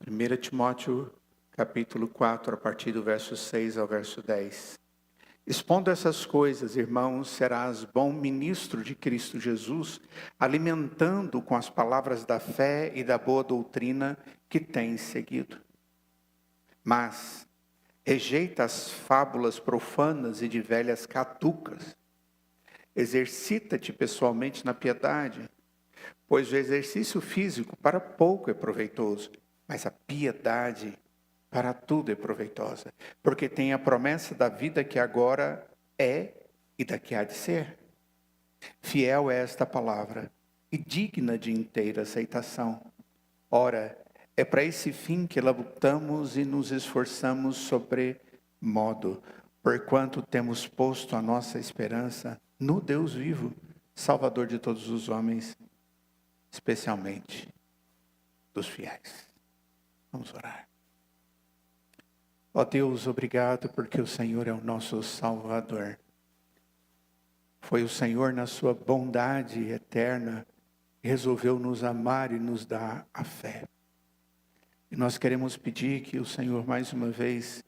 1 Timóteo, capítulo 4, a partir do verso 6 ao verso 10. Expondo essas coisas, irmãos, serás bom ministro de Cristo Jesus, alimentando com as palavras da fé e da boa doutrina que tens seguido. Mas rejeita as fábulas profanas e de velhas caducas. Exercita-te pessoalmente na piedade, pois o exercício físico para pouco é proveitoso, mas a piedade para tudo é proveitosa, porque tem a promessa da vida que agora é e daqui há de ser. Fiel é esta palavra e digna de inteira aceitação. Ora, é para esse fim que lutamos e nos esforçamos sobremodo, porquanto temos posto a nossa esperança no Deus vivo, Salvador de todos os homens, especialmente dos fiéis. Vamos orar. Ó Deus, obrigado porque o Senhor é o nosso Salvador. Foi o Senhor, na sua bondade eterna, que resolveu nos amar e nos dar a fé. E nós queremos pedir que o Senhor, mais uma vez,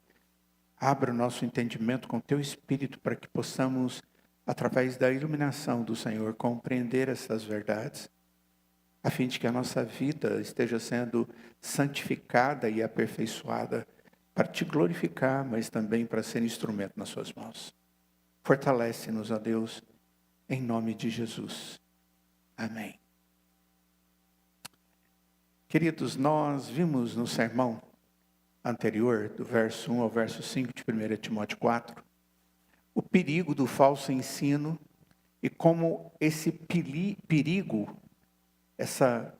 abra o nosso entendimento com o Teu Espírito para que possamos, através da iluminação do Senhor, compreender essas verdades, a fim de que a nossa vida esteja sendo santificada e aperfeiçoada para Te glorificar, mas também para ser instrumento nas Suas mãos. Fortalece-nos, ó Deus, em nome de Jesus. Amém. Queridos, nós vimos no sermão anterior, do verso 1 ao verso 5 de 1 Timóteo 4, o perigo do falso ensino e como esse perigo, essa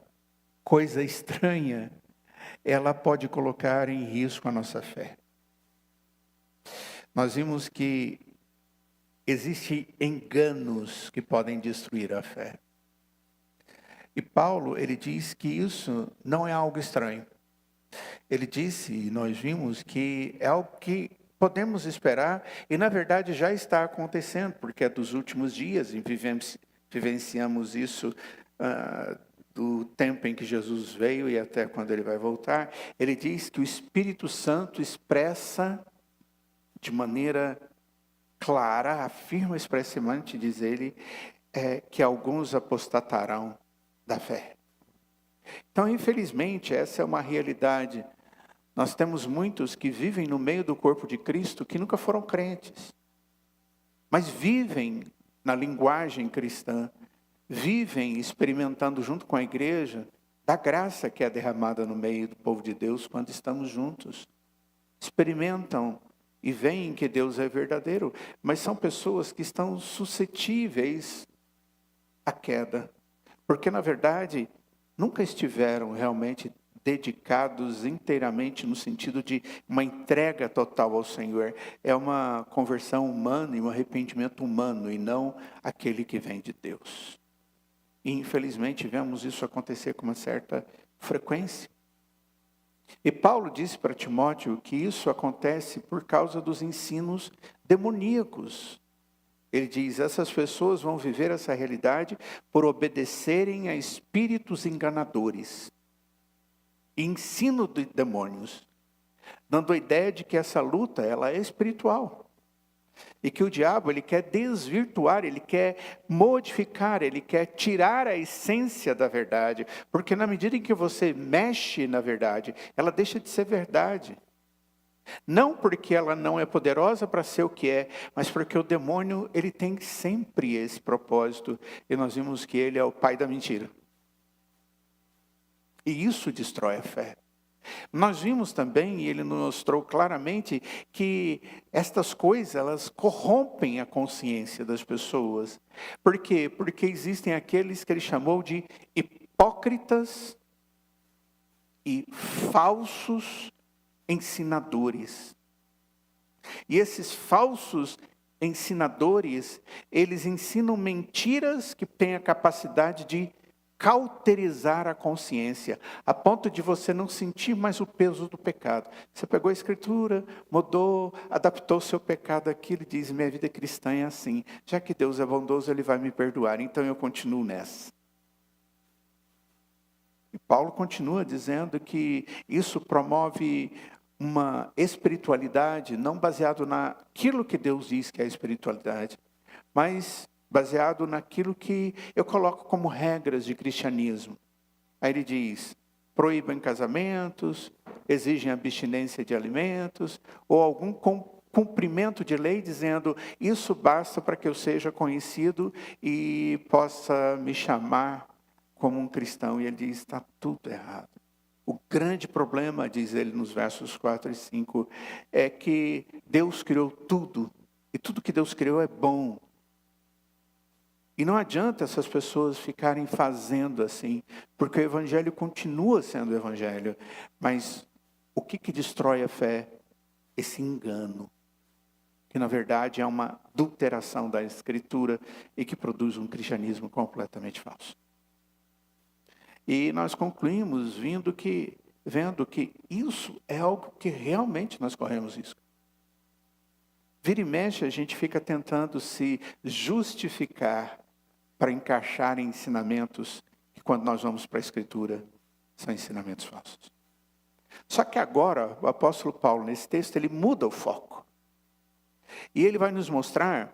coisa estranha, ela pode colocar em risco a nossa fé. Nós vimos que existem enganos que podem destruir a fé. E Paulo, ele diz que isso não é algo estranho. Ele disse, e nós vimos, que é algo que podemos esperar, e na verdade já está acontecendo, porque é dos últimos dias, e vivenciamos isso do tempo em que Jesus veio e até quando ele vai voltar. Ele diz que o Espírito Santo expressa de maneira clara, afirma expressamente, diz ele, que alguns apostatarão da fé. Então, infelizmente, essa é uma realidade. Nós temos muitos que vivem no meio do corpo de Cristo que nunca foram crentes, mas vivem na linguagem cristã, vivem experimentando junto com a igreja da graça que é derramada no meio do povo de Deus quando estamos juntos. Experimentam e veem que Deus é verdadeiro, mas são pessoas que estão suscetíveis à queda, porque na verdade nunca estiveram realmente dedicados inteiramente no sentido de uma entrega total ao Senhor. É uma conversão humana e um arrependimento humano e não aquele que vem de Deus. E infelizmente vemos isso acontecer com uma certa frequência. E Paulo disse para Timóteo que isso acontece por causa dos ensinos demoníacos. Ele diz, essas pessoas vão viver essa realidade por obedecerem a espíritos enganadores. Ensino de demônios, dando a ideia de que essa luta ela é espiritual. E que o diabo ele quer desvirtuar, ele quer modificar, ele quer tirar a essência da verdade. Porque na medida em que você mexe na verdade, ela deixa de ser verdade. Não porque ela não é poderosa para ser o que é, mas porque o demônio ele tem sempre esse propósito. E nós vimos que ele é o pai da mentira. E isso destrói a fé. Nós vimos também, e ele nos mostrou claramente, que estas coisas, elas corrompem a consciência das pessoas. Por quê? Porque existem aqueles que ele chamou de hipócritas e falsos ensinadores. E esses falsos ensinadores, eles ensinam mentiras que têm a capacidade de cauterizar a consciência, a ponto de você não sentir mais o peso do pecado. Você pegou a escritura, mudou, adaptou o seu pecado àquilo e diz, minha vida cristã é assim. Já que Deus é bondoso, Ele vai me perdoar, então eu continuo nessa. E Paulo continua dizendo que isso promove uma espiritualidade não baseado naquilo que Deus diz que é espiritualidade, mas baseado naquilo que eu coloco como regras de cristianismo. Aí ele diz: proíbam casamentos, exigem abstinência de alimentos, ou algum cumprimento de lei, dizendo: isso basta para que eu seja conhecido e possa me chamar como um cristão. E ele diz: está tudo errado. O grande problema, diz ele nos versos 4 e 5, é que Deus criou tudo, e tudo que Deus criou é bom. E não adianta essas pessoas ficarem fazendo assim, porque o evangelho continua sendo o evangelho. Mas o que destrói a fé? Esse engano, que na verdade é uma adulteração da Escritura e que produz um cristianismo completamente falso. E nós concluímos vendo que isso é algo que realmente nós corremos risco. Vira e mexe, a gente fica tentando se justificar para encaixar em ensinamentos que, quando nós vamos para a Escritura, são ensinamentos falsos. Só que agora, o apóstolo Paulo, nesse texto, ele muda o foco. E ele vai nos mostrar,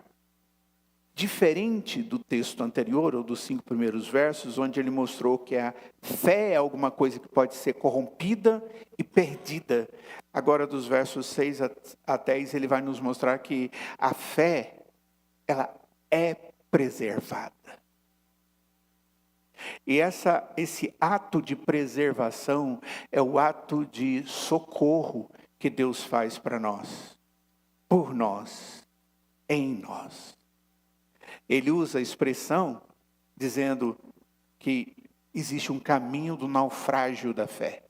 diferente do texto anterior, ou dos 5 primeiros versos, onde ele mostrou que a fé é alguma coisa que pode ser corrompida e perdida. Agora, dos versos 6 a 10, ele vai nos mostrar que a fé, ela é preservada. E esse ato de preservação é o ato de socorro que Deus faz para nós, por nós, em nós. Ele usa a expressão dizendo que existe um caminho do naufrágio da fé.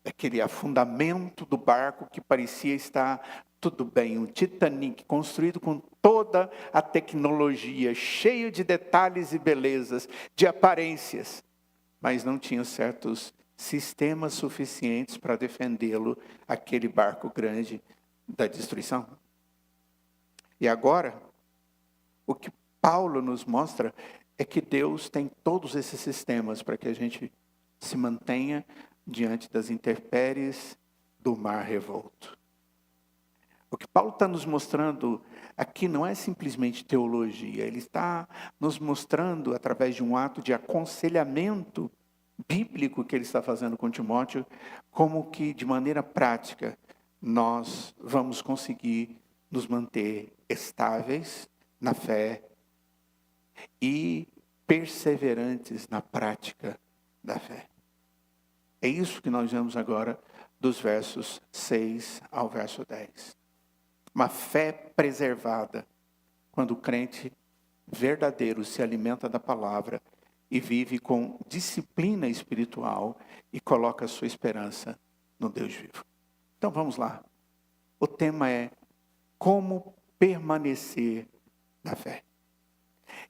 Aquele afundamento do barco que parecia estar tudo bem. Um Titanic construído com toda a tecnologia, cheio de detalhes e belezas, de aparências. Mas não tinha certos sistemas suficientes para defendê-lo, aquele barco grande, da destruição. E agora, o que Paulo nos mostra é que Deus tem todos esses sistemas para que a gente se mantenha diante das intempéries do mar revolto. O que Paulo está nos mostrando aqui não é simplesmente teologia, ele está nos mostrando, através de um ato de aconselhamento bíblico que ele está fazendo com Timóteo, como que de maneira prática nós vamos conseguir nos manter estáveis na fé e perseverantes na prática da fé. É isso que nós vemos agora dos versos 6 ao verso 10. Uma fé preservada, quando o crente verdadeiro se alimenta da palavra e vive com disciplina espiritual e coloca a sua esperança no Deus vivo. Então vamos lá. O tema é como permanecer na fé.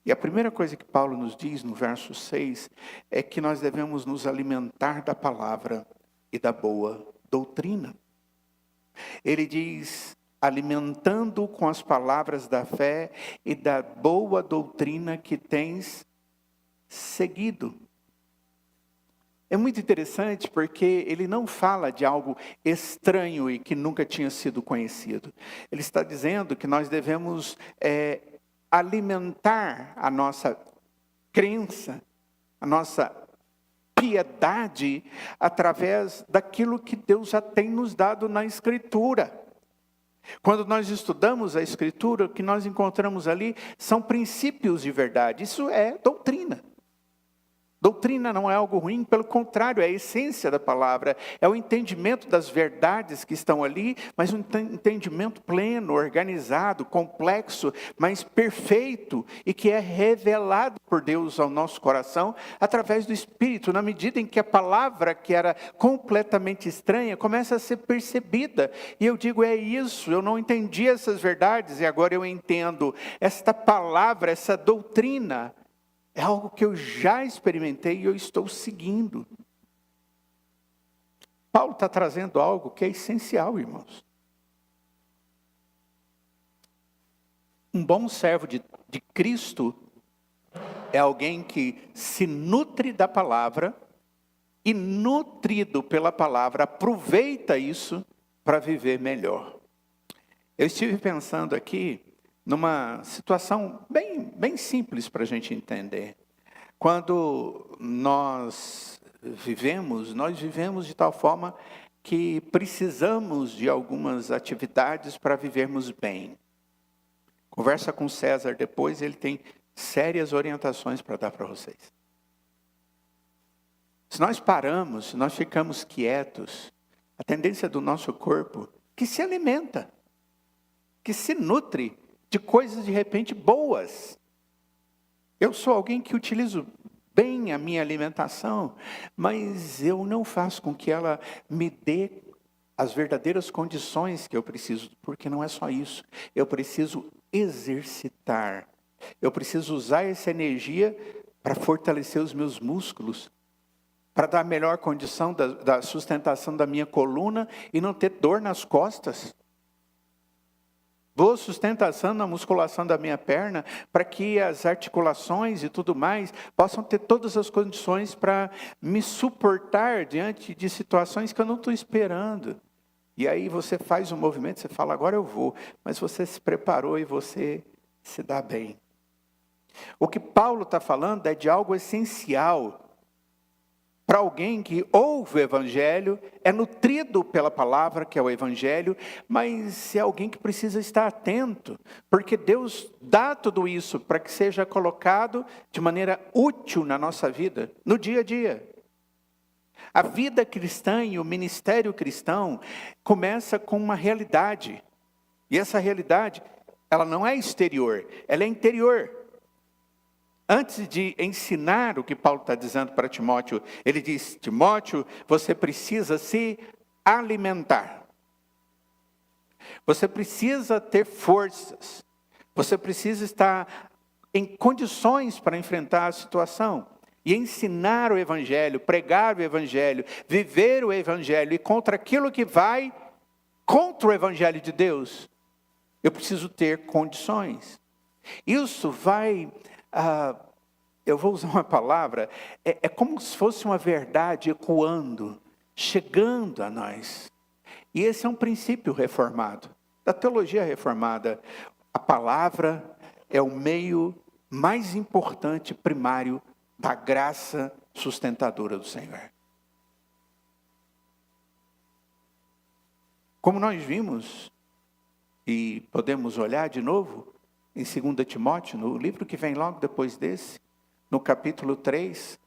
E a primeira coisa que Paulo nos diz no verso 6 é que nós devemos nos alimentar da palavra e da boa doutrina. Ele diz: alimentando com as palavras da fé e da boa doutrina que tens seguido. É muito interessante porque ele não fala de algo estranho e que nunca tinha sido conhecido. Ele está dizendo que nós devemos alimentar a nossa crença, a nossa piedade, através daquilo que Deus já tem nos dado na Escritura. Quando nós estudamos a Escritura, o que nós encontramos ali são princípios de verdade. Isso é doutrina. Doutrina não é algo ruim, pelo contrário, é a essência da palavra, é o entendimento das verdades que estão ali, mas um entendimento pleno, organizado, complexo, mas perfeito, e que é revelado por Deus ao nosso coração, através do Espírito, na medida em que a palavra, que era completamente estranha, começa a ser percebida, e eu digo, é isso, eu não entendi essas verdades, e agora eu entendo, esta palavra, essa doutrina, é algo que eu já experimentei e eu estou seguindo. Paulo está trazendo algo que é essencial, irmãos. Um bom servo de Cristo é alguém que se nutre da palavra e nutrido pela palavra, aproveita isso para viver melhor. Eu estive pensando aqui numa situação bem simples para a gente entender. Quando nós vivemos de tal forma que precisamos de algumas atividades para vivermos bem. Conversa com César depois, ele tem sérias orientações para dar para vocês. Se nós paramos, se nós ficamos quietos, a tendência do nosso corpo que se alimenta, que se nutre de coisas de repente boas. Eu sou alguém que utilizo bem a minha alimentação, mas eu não faço com que ela me dê as verdadeiras condições que eu preciso, porque não é só isso. Eu preciso exercitar. Eu preciso usar essa energia para fortalecer os meus músculos, para dar a melhor condição da sustentação da minha coluna e não ter dor nas costas. Boa sustentação na musculação da minha perna, para que as articulações e tudo mais possam ter todas as condições para me suportar diante de situações que eu não estou esperando. E aí você faz um movimento, você fala, agora eu vou, mas você se preparou e você se dá bem. O que Paulo está falando é de algo essencial para alguém que ouve o Evangelho, é nutrido pela palavra, que é o Evangelho, mas é alguém que precisa estar atento, porque Deus dá tudo isso para que seja colocado de maneira útil na nossa vida, no dia a dia. A vida cristã e o ministério cristão começa com uma realidade, e essa realidade, ela não é exterior, ela é interior. Antes de ensinar o que Paulo está dizendo para Timóteo, ele diz, Timóteo, você precisa se alimentar. Você precisa ter forças. Você precisa estar em condições para enfrentar a situação. E ensinar o Evangelho, pregar o Evangelho, viver o Evangelho e contra aquilo que vai contra o Evangelho de Deus. Eu preciso ter condições. Isso vai... eu vou usar uma palavra, é como se fosse uma verdade ecoando, chegando a nós. E esse é um princípio reformado, da teologia reformada. A palavra é o meio mais importante, primário, da graça sustentadora do Senhor. Como nós vimos, e podemos olhar de novo, em 2 Timóteo, no livro que vem logo depois desse, no capítulo 3,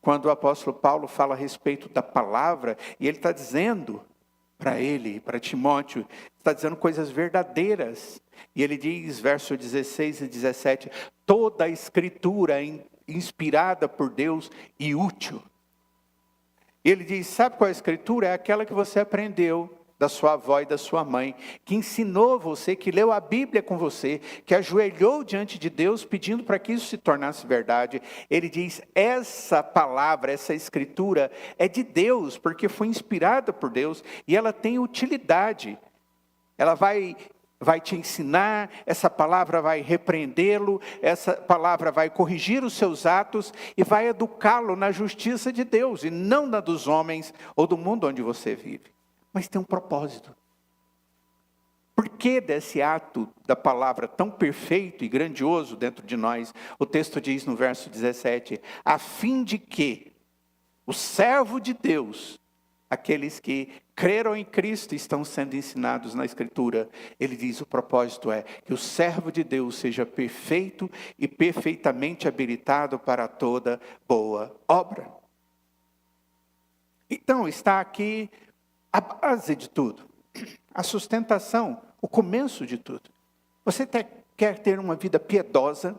quando o apóstolo Paulo fala a respeito da palavra, e ele está dizendo para ele, para Timóteo, está dizendo coisas verdadeiras. E ele diz, verso 16 e 17, toda a escritura é inspirada por Deus e útil. Ele diz, sabe qual é a escritura? É aquela que você aprendeu da sua avó e da sua mãe, que ensinou você, que leu a Bíblia com você, que ajoelhou diante de Deus pedindo para que isso se tornasse verdade. Ele diz, essa palavra, essa escritura é de Deus, porque foi inspirada por Deus e ela tem utilidade. Ela vai te ensinar, essa palavra vai repreendê-lo, essa palavra vai corrigir os seus atos e vai educá-lo na justiça de Deus e não na dos homens ou do mundo onde você vive. Mas tem um propósito. Por que desse ato da palavra tão perfeito e grandioso dentro de nós? O texto diz no verso 17, a fim de que o servo de Deus, aqueles que creram em Cristo estão sendo ensinados na Escritura. Ele diz, o propósito é que o servo de Deus seja perfeito e perfeitamente habilitado para toda boa obra. Então está aqui a base de tudo, a sustentação, o começo de tudo. Você quer ter uma vida piedosa?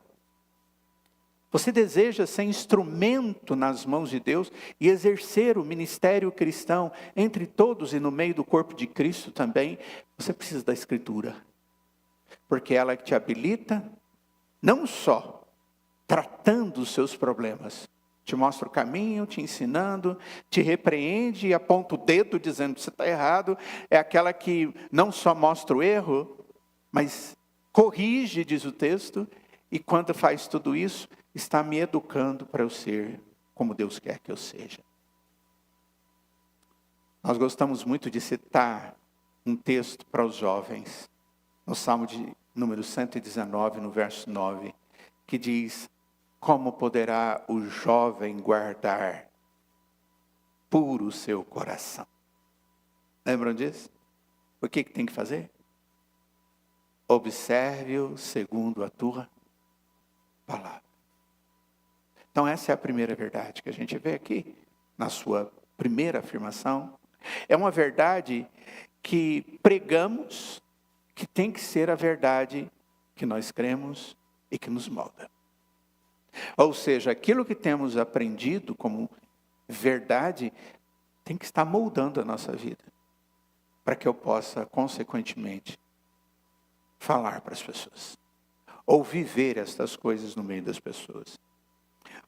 Você deseja ser instrumento nas mãos de Deus e exercer o ministério cristão entre todos e no meio do corpo de Cristo também? Você precisa da Escritura, porque ela te habilita, não só tratando os seus problemas, te mostra o caminho, te ensinando, te repreende e aponta o dedo dizendo que você está errado. É aquela que não só mostra o erro, mas corrige, diz o texto. E quando faz tudo isso, está me educando para eu ser como Deus quer que eu seja. Nós gostamos muito de citar um texto para os jovens, no Salmo de número 119, no verso 9, que diz: como poderá o jovem guardar puro o seu coração? Lembram disso? O que tem que fazer? Observe-o segundo a tua palavra. Então essa é a primeira verdade que a gente vê aqui, na sua primeira afirmação. É uma verdade que pregamos, que tem que ser a verdade que nós cremos e que nos molda. Ou seja, aquilo que temos aprendido como verdade tem que estar moldando a nossa vida, para que eu possa, consequentemente, falar para as pessoas, ou viver estas coisas no meio das pessoas.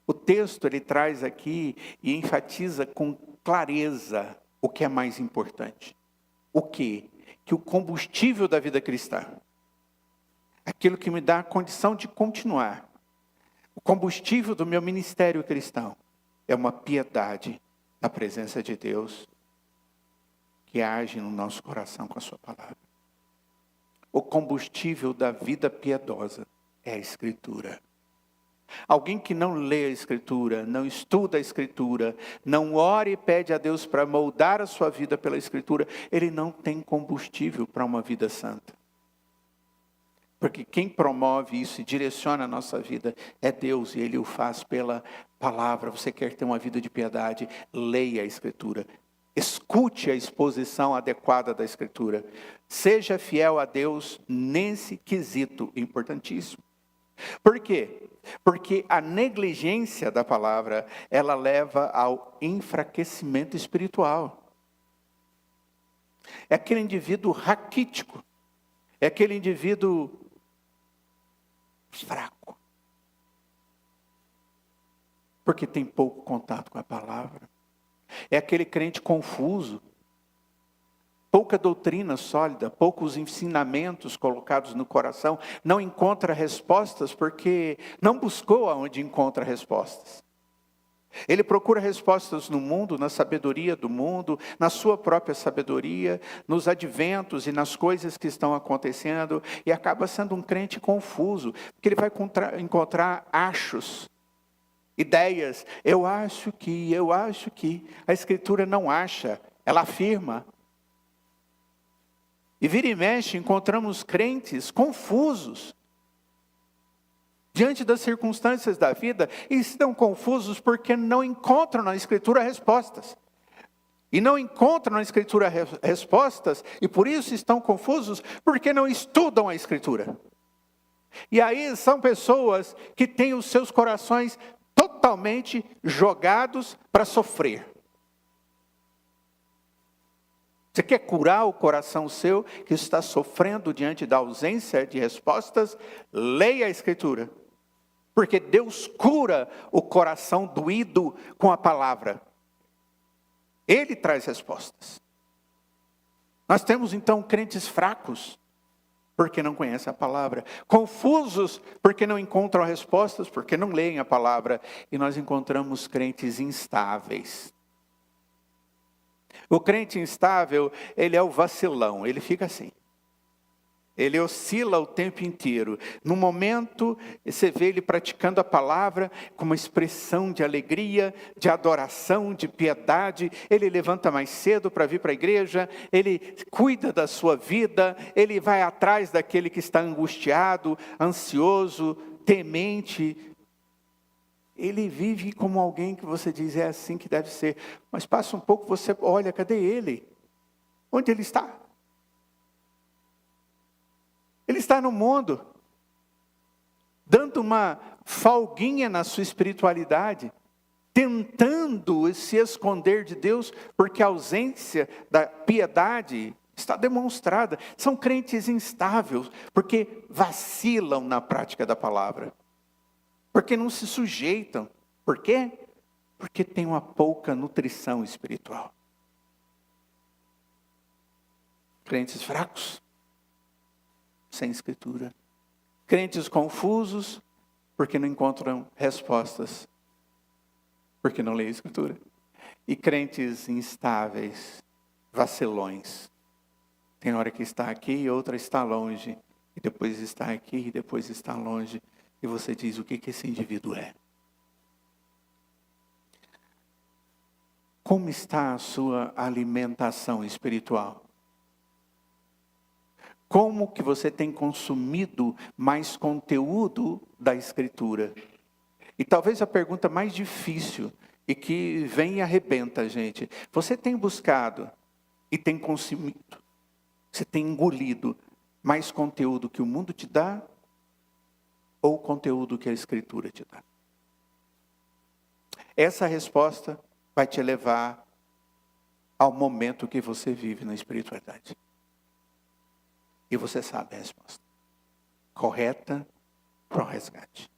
O texto, ele traz aqui e enfatiza com clareza o que é mais importante. O quê? Que o combustível da vida cristã, aquilo que me dá a condição de continuar, o combustível do meu ministério cristão, é uma piedade na presença de Deus, que age no nosso coração com a sua palavra. O combustível da vida piedosa é a Escritura. Alguém que não lê a Escritura, não estuda a Escritura, não ora e pede a Deus para moldar a sua vida pela Escritura, ele não tem combustível para uma vida santa. Porque quem promove isso e direciona a nossa vida é Deus, e Ele o faz pela palavra. Você quer ter uma vida de piedade? Leia a Escritura. Escute a exposição adequada da Escritura. Seja fiel a Deus nesse quesito importantíssimo. Por quê? Porque a negligência da palavra, ela leva ao enfraquecimento espiritual. É aquele indivíduo raquítico. É aquele indivíduo fraco. Porque tem pouco contato com a palavra. É aquele crente confuso. Pouca doutrina sólida, poucos ensinamentos colocados no coração. Não encontra respostas porque não buscou aonde encontra respostas. Ele procura respostas no mundo, na sabedoria do mundo, na sua própria sabedoria, nos adventos e nas coisas que estão acontecendo, e acaba sendo um crente confuso, porque ele vai encontrar achos, ideias. Eu acho que. A Escritura não acha, ela afirma. E vira e mexe, encontramos crentes confusos diante das circunstâncias da vida, e estão confusos porque não encontram na Escritura respostas. E não encontram na Escritura respostas, e por isso estão confusos, porque não estudam a Escritura. E aí são pessoas que têm os seus corações totalmente jogados para sofrer. Você quer curar o coração seu, que está sofrendo diante da ausência de respostas? Leia a Escritura. Porque Deus cura o coração doído com a palavra. Ele traz respostas. Nós temos então crentes fracos, porque não conhecem a palavra. Confusos, porque não encontram respostas, porque não leem a palavra. E nós encontramos crentes instáveis. O crente instável, ele é o vacilão, ele fica assim. Ele oscila o tempo inteiro. No momento, você vê ele praticando a palavra com uma expressão de alegria, de adoração, de piedade. Ele levanta mais cedo para vir para a igreja. Ele cuida da sua vida. Ele vai atrás daquele que está angustiado, ansioso, temente. Ele vive como alguém que você diz, é assim que deve ser. Mas passa um pouco, você olha, cadê ele? Onde ele está? Ele está no mundo, dando uma folguinha na sua espiritualidade, tentando se esconder de Deus, porque a ausência da piedade está demonstrada. São crentes instáveis, porque vacilam na prática da palavra, porque não se sujeitam. Por quê? Porque tem uma pouca nutrição espiritual. Crentes fracos, sem Escritura. Crentes confusos, porque não encontram respostas, porque não leem a Escritura. E crentes instáveis, vacilões. Tem hora que está aqui e outra está longe. E depois está aqui e depois está longe. E você diz, o que esse indivíduo é? Como está a sua alimentação espiritual? Como que você tem consumido mais conteúdo da Escritura? E talvez a pergunta mais difícil e que vem e arrebenta a gente. Você tem buscado e tem consumido? Você tem engolido mais conteúdo que o mundo te dá? Ou conteúdo que a Escritura te dá? Essa resposta vai te levar ao momento que você vive na espiritualidade. E você sabe a resposta correta para o resgate.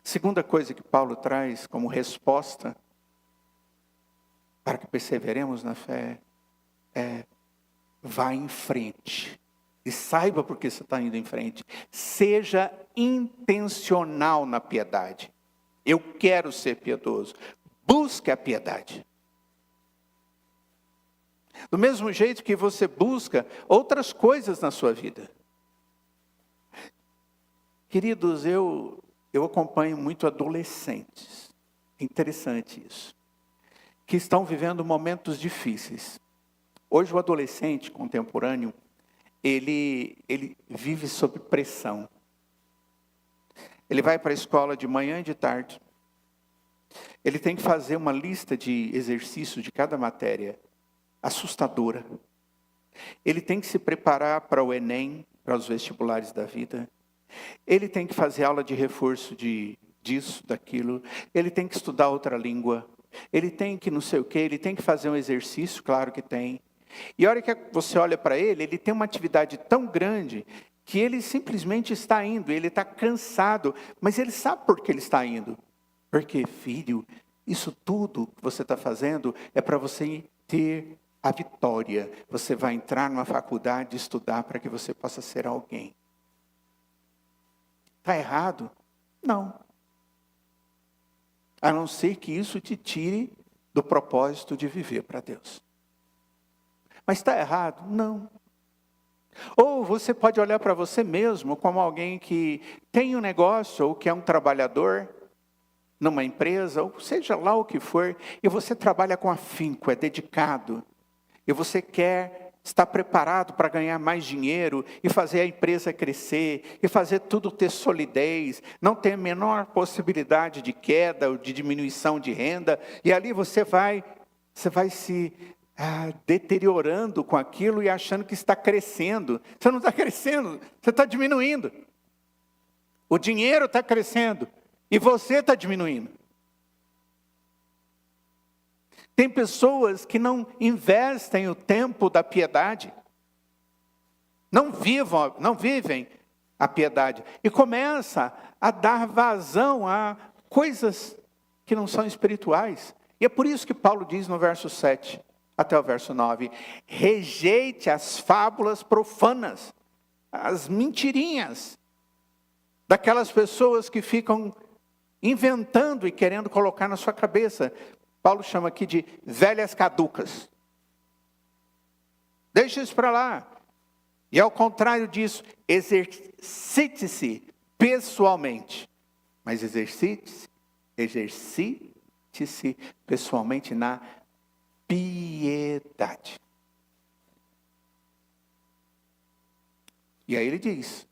Segunda coisa que Paulo traz como resposta para que perseveremos na fé é: vá em frente. E saiba por que você está indo em frente. Seja intencional na piedade. Eu quero ser piedoso. Busque a piedade. Do mesmo jeito que você busca outras coisas na sua vida. Queridos, eu acompanho muito adolescentes. É interessante isso. Que estão vivendo momentos difíceis. Hoje o adolescente contemporâneo, ele vive sob pressão. Ele vai para a escola de manhã e de tarde. Ele tem que fazer uma lista de exercícios de cada matéria assustadora. Ele tem que se preparar para o Enem, para os vestibulares da vida. Ele tem que fazer aula de reforço disso, daquilo. Ele tem que estudar outra língua. Ele tem que não sei o quê. Ele tem que fazer um exercício, claro que tem. E a hora que você olha para ele tem uma atividade tão grande que ele simplesmente está indo. Ele está cansado, mas ele sabe por que ele está indo. Porque, filho, isso tudo que você está fazendo é para você ter a vitória. Você vai entrar numa faculdade, estudar para que você possa ser alguém. Está errado? Não. A não ser que isso te tire do propósito de viver para Deus. Mas está errado? Não. Ou você pode olhar para você mesmo como alguém que tem um negócio ou que é um trabalhador numa empresa, ou seja lá o que for, e você trabalha com afinco, é dedicado, e você quer estar preparado para ganhar mais dinheiro e fazer a empresa crescer, e fazer tudo ter solidez, não ter a menor possibilidade de queda ou de diminuição de renda, e ali você vai se deteriorando com aquilo e achando que está crescendo. Você não está crescendo, você está diminuindo. O dinheiro está crescendo e você está diminuindo. Tem pessoas que não investem o tempo da piedade, não vivem a piedade e começa a dar vazão a coisas que não são espirituais. E é por isso que Paulo diz no verso 7 até o verso 9, rejeite as fábulas profanas, as mentirinhas, daquelas pessoas que ficam inventando e querendo colocar na sua cabeça. Paulo chama aqui de velhas caducas. Deixa isso para lá. E ao contrário disso, exercite-se pessoalmente. Mas exercite-se pessoalmente na piedade. E aí ele diz,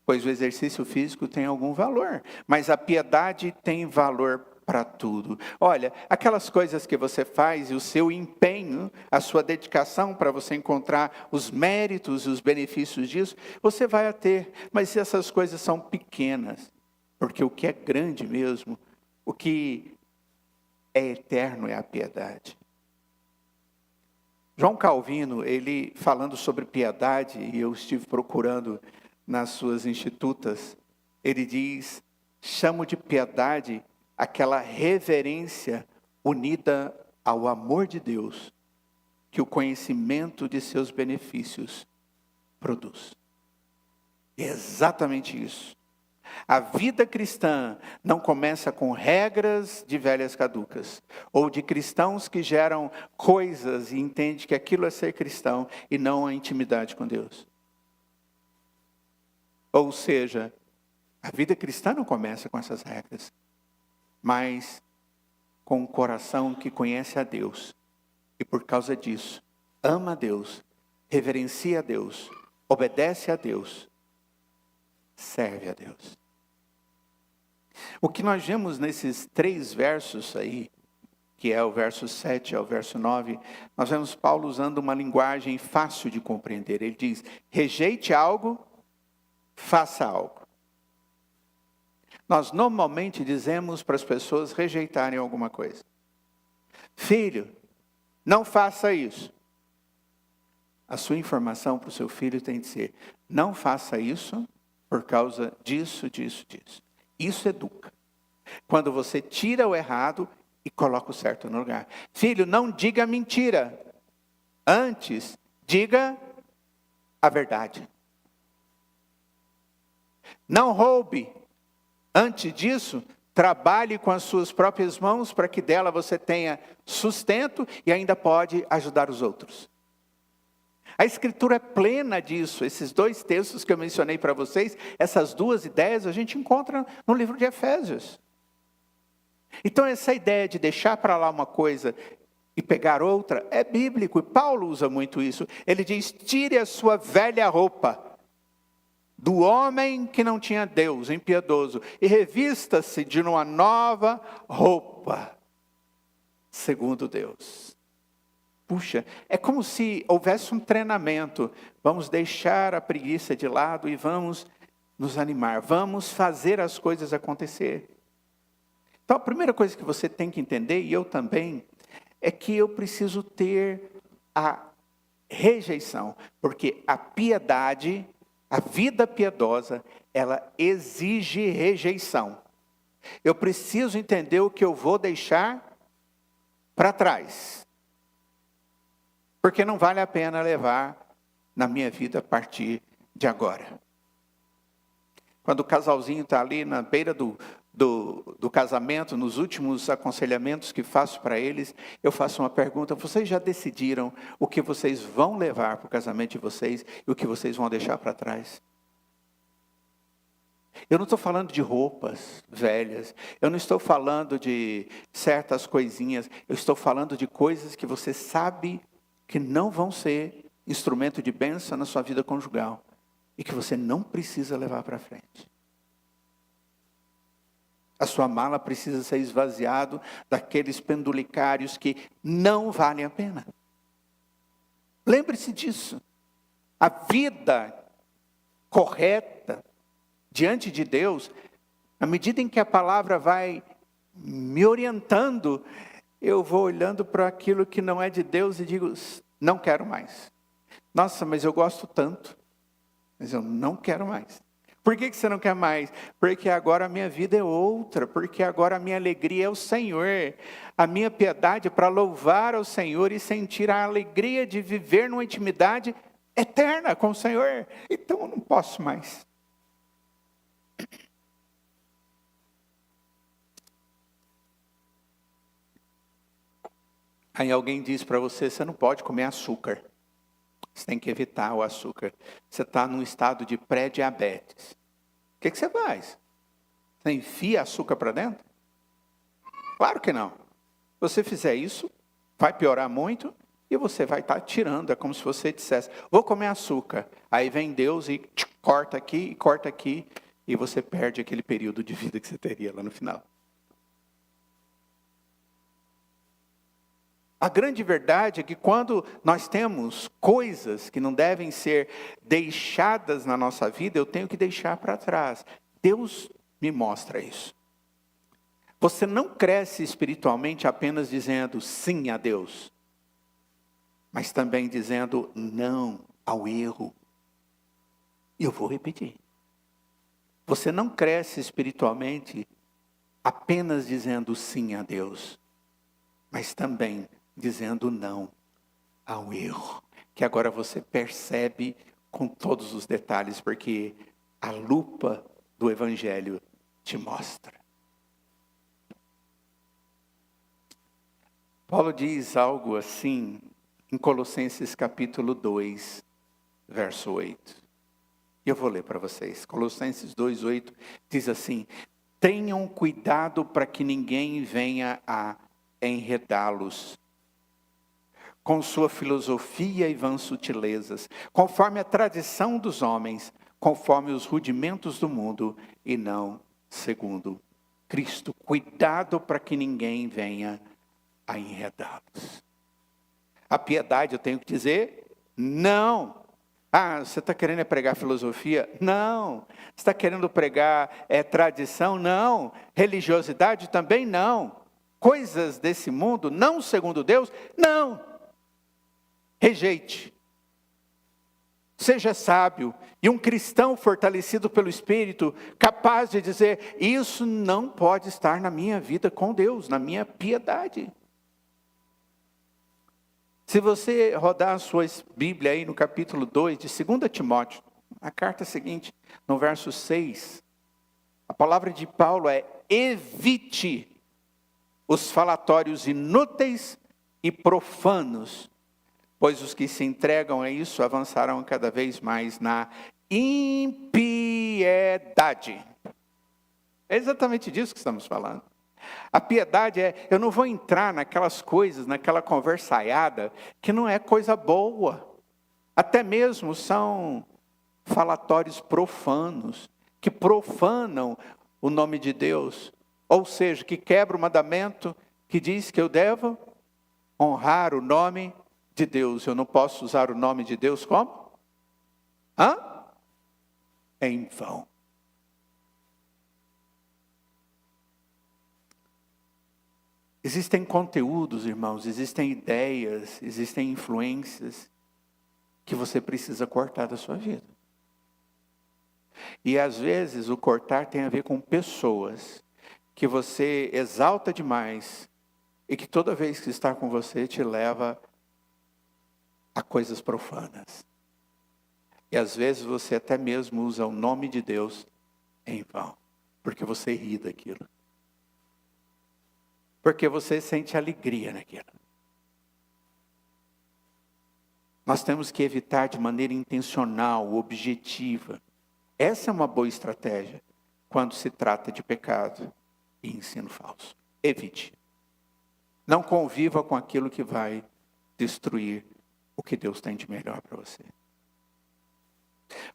pois o exercício físico tem algum valor, mas a piedade tem valor para tudo. Olha, aquelas coisas que você faz e o seu empenho, a sua dedicação para você encontrar os méritos e os benefícios disso, você vai ter. Mas se essas coisas são pequenas, porque o que é grande mesmo, o que é eterno é a piedade. João Calvino, ele falando sobre piedade, e eu estive procurando nas suas institutas, ele diz, chamo de piedade aquela reverência unida ao amor de Deus, que o conhecimento de seus benefícios produz. É exatamente isso. A vida cristã não começa com regras de velhas caducas, ou de cristãos que geram coisas e entendem que aquilo é ser cristão e não a intimidade com Deus. Ou seja, a vida cristã não começa com essas regras, mas com um coração que conhece a Deus e por causa disso ama a Deus, reverencia a Deus, obedece a Deus, serve a Deus. O que nós vemos nesses 3 versos aí, que é o verso 7 ao verso 9, nós vemos Paulo usando uma linguagem fácil de compreender. Ele diz: rejeite algo, faça algo. Nós normalmente dizemos para as pessoas rejeitarem alguma coisa. Filho, não faça isso. A sua informação para o seu filho tem de ser: não faça isso por causa disso, disso, disso. Isso educa. Quando você tira o errado e coloca o certo no lugar. Filho, não diga mentira. Antes, diga a verdade. Não roube. Antes disso, trabalhe com as suas próprias mãos para que dela você tenha sustento e ainda pode ajudar os outros. A Escritura é plena disso. Esses 2 textos que eu mencionei para vocês, essas 2 ideias a gente encontra no livro de Efésios. Então essa ideia de deixar para lá uma coisa e pegar outra é bíblico. E Paulo usa muito isso. Ele diz: tire a sua velha roupa do homem que não tinha Deus, impiedoso, e revista-se de uma nova roupa, segundo Deus. Puxa, é como se houvesse um treinamento. Vamos deixar a preguiça de lado e vamos nos animar. Vamos fazer as coisas acontecer. Então a primeira coisa que você tem que entender, e eu também, é que eu preciso ter a rejeição. Porque a piedade, a vida piedosa, ela exige rejeição. Eu preciso entender o que eu vou deixar para trás. Porque não vale a pena levar na minha vida a partir de agora. Quando o casalzinho está ali na beira do casamento, nos últimos aconselhamentos que faço para eles, eu faço uma pergunta: vocês já decidiram o que vocês vão levar para o casamento de vocês e o que vocês vão deixar para trás? Eu não estou falando de roupas velhas, eu não estou falando de certas coisinhas, eu estou falando de coisas que você sabe que não vão ser instrumento de bênção na sua vida conjugal e que você não precisa levar para frente. A sua mala precisa ser esvaziado daqueles pendulicários que não valem a pena. Lembre-se disso. A vida correta diante de Deus, à medida em que a palavra vai me orientando, eu vou olhando para aquilo que não é de Deus e digo: não quero mais. Nossa, mas eu gosto tanto, mas eu não quero mais. Por que você não quer mais? Porque agora a minha vida é outra, porque agora a minha alegria é o Senhor. A minha piedade é para louvar ao Senhor e sentir a alegria de viver numa intimidade eterna com o Senhor. Então eu não posso mais. Aí alguém diz para você: você não pode comer açúcar. Você tem que evitar o açúcar. Você está num estado de pré-diabetes. O que você faz? Você enfia açúcar para dentro? Claro que não. Se você fizer isso, vai piorar muito e você vai estar tirando. É como se você dissesse: vou comer açúcar. Aí vem Deus e corta aqui, e você perde aquele período de vida que você teria lá no final. A grande verdade é que quando nós temos coisas que não devem ser deixadas na nossa vida, eu tenho que deixar para trás. Deus me mostra isso. Você não cresce espiritualmente apenas dizendo sim a Deus, mas também dizendo não ao erro. E eu vou repetir. Você não cresce espiritualmente apenas dizendo sim a Deus, mas também dizendo não ao erro, que agora você percebe com todos os detalhes, porque a lupa do Evangelho te mostra. Paulo diz algo assim em Colossenses capítulo 2, verso 8. E eu vou ler para vocês. Colossenses 2, 8 diz assim: tenham cuidado para que ninguém venha a enredá-los com sua filosofia e vãs sutilezas, conforme a tradição dos homens, conforme os rudimentos do mundo, e não segundo Cristo. Cuidado para que ninguém venha a enredá-los. A piedade, eu tenho que dizer, não. Ah, você está querendo pregar filosofia? Não. Você está querendo pregar tradição? Não. Religiosidade? Também não. Coisas desse mundo, não segundo Deus? Não. Rejeite. Seja sábio e um cristão fortalecido pelo Espírito, capaz de dizer, isso não pode estar na minha vida com Deus, na minha piedade. Se você rodar a sua Bíblia aí no capítulo 2 de 2 Timóteo, a carta seguinte, no verso 6, a palavra de Paulo é: evite os falatórios inúteis e profanos, pois os que se entregam a isso avançarão cada vez mais na impiedade. É exatamente disso que estamos falando. A piedade eu não vou entrar naquelas coisas, naquela conversaiada, que não é coisa boa. Até mesmo são falatórios profanos, que profanam o nome de Deus. Ou seja, que quebra o mandamento que diz que eu devo honrar o nome de Deus. Eu não posso usar o nome de Deus como? Em vão. Existem conteúdos, irmãos, existem ideias, existem influências que você precisa cortar da sua vida. E às vezes o cortar tem a ver com pessoas que você exalta demais e que toda vez que está com você te leva a coisas profanas. E às vezes você até mesmo usa o nome de Deus em vão, porque você ri daquilo. Porque você sente alegria naquilo. Nós temos que evitar de maneira intencional, objetiva. Essa é uma boa estratégia quando se trata de pecado e ensino falso. Evite. Não conviva com aquilo que vai destruir o que Deus tem de melhor para você.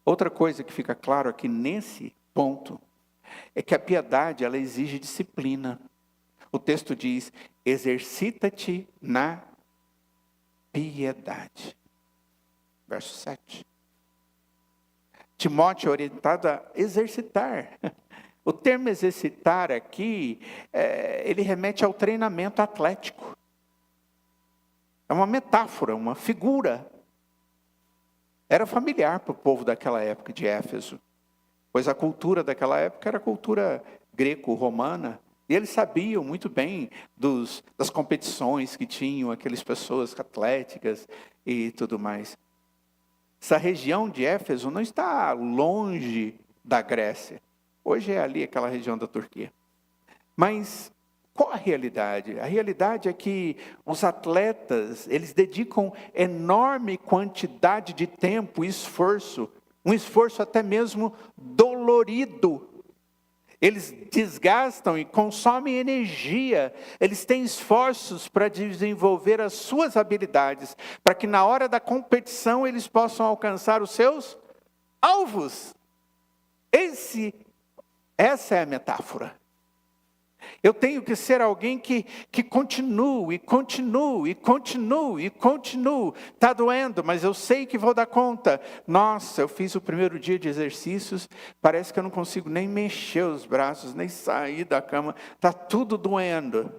Outra coisa que fica claro aqui nesse ponto é que a piedade, ela exige disciplina. O texto diz: exercita-te na piedade. Verso 7. Timóteo é orientado a exercitar. O termo exercitar aqui, ele remete ao treinamento atlético. É uma metáfora, uma figura. Era familiar para o povo daquela época de Éfeso, pois a cultura daquela época era a cultura greco-romana. E eles sabiam muito bem das competições que tinham aquelas pessoas atléticas e tudo mais. Essa região de Éfeso não está longe da Grécia. Hoje é ali aquela região da Turquia. Mas qual a realidade? A realidade é que os atletas, eles dedicam enorme quantidade de tempo e esforço, um esforço até mesmo dolorido. Eles desgastam e consomem energia. Eles têm esforços para desenvolver as suas habilidades, para que na hora da competição eles possam alcançar os seus alvos. Essa é a metáfora. Eu tenho que ser alguém que continue. Está doendo, mas eu sei que vou dar conta. Nossa, eu fiz o primeiro dia de exercícios, parece que eu não consigo nem mexer os braços, nem sair da cama. Está tudo doendo.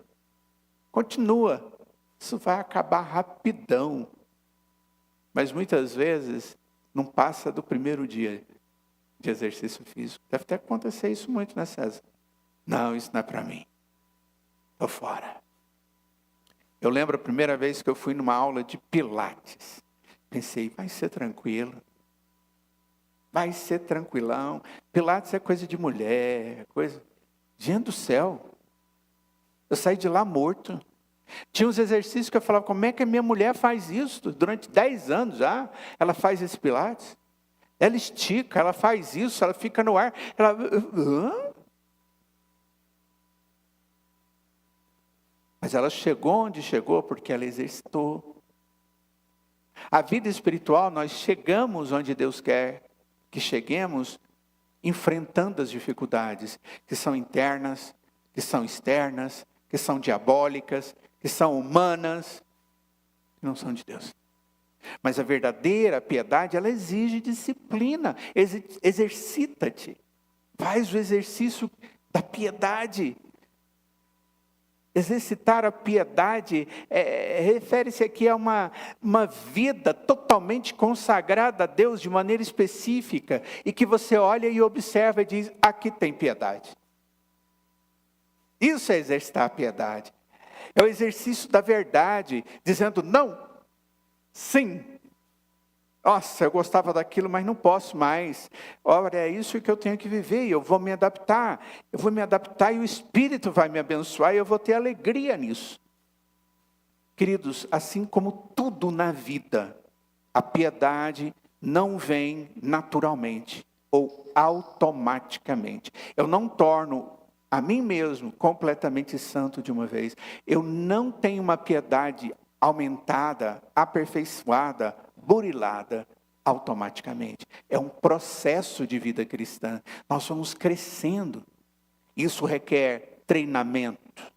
Continua. Isso vai acabar rapidão. Mas muitas vezes não passa do primeiro dia de exercício físico. Deve até acontecer isso muito, né, César? Não, isso não é para mim. Estou fora. Eu lembro a primeira vez que eu fui numa aula de Pilates. Pensei, vai ser tranquilo. vai ser tranquilão. Pilates é coisa de mulher, coisa... Gente do céu, eu saí de lá morto. Tinha uns exercícios que eu falava, como é que a minha mulher faz isso? Durante 10 anos já, ela faz esse Pilates. Ela estica, ela faz isso, ela fica no ar. Ela... Hã? Mas ela chegou onde chegou porque ela exercitou. A vida espiritual, nós chegamos onde Deus quer que cheguemos, enfrentando as dificuldades, que são internas, que são externas, que são diabólicas, que são humanas, que não são de Deus. Mas a verdadeira piedade, ela exige disciplina. Exercita-te. Faz o exercício da piedade. Exercitar a piedade refere-se aqui a uma vida totalmente consagrada a Deus de maneira específica, e que você olha e observa e diz, aqui tem piedade. Isso é exercitar a piedade. É o exercício da verdade, dizendo não, sim. Nossa, eu gostava daquilo, mas não posso mais. Ora, é isso que eu tenho que viver, eu vou me adaptar. Eu vou me adaptar e o Espírito vai me abençoar e eu vou ter alegria nisso. Queridos, assim como tudo na vida, a piedade não vem naturalmente ou automaticamente. Eu não torno a mim mesmo completamente santo de uma vez. Eu não tenho uma piedade aumentada, aperfeiçoada, burilada automaticamente. É um processo de vida cristã. Nós vamos crescendo. Isso requer treinamento.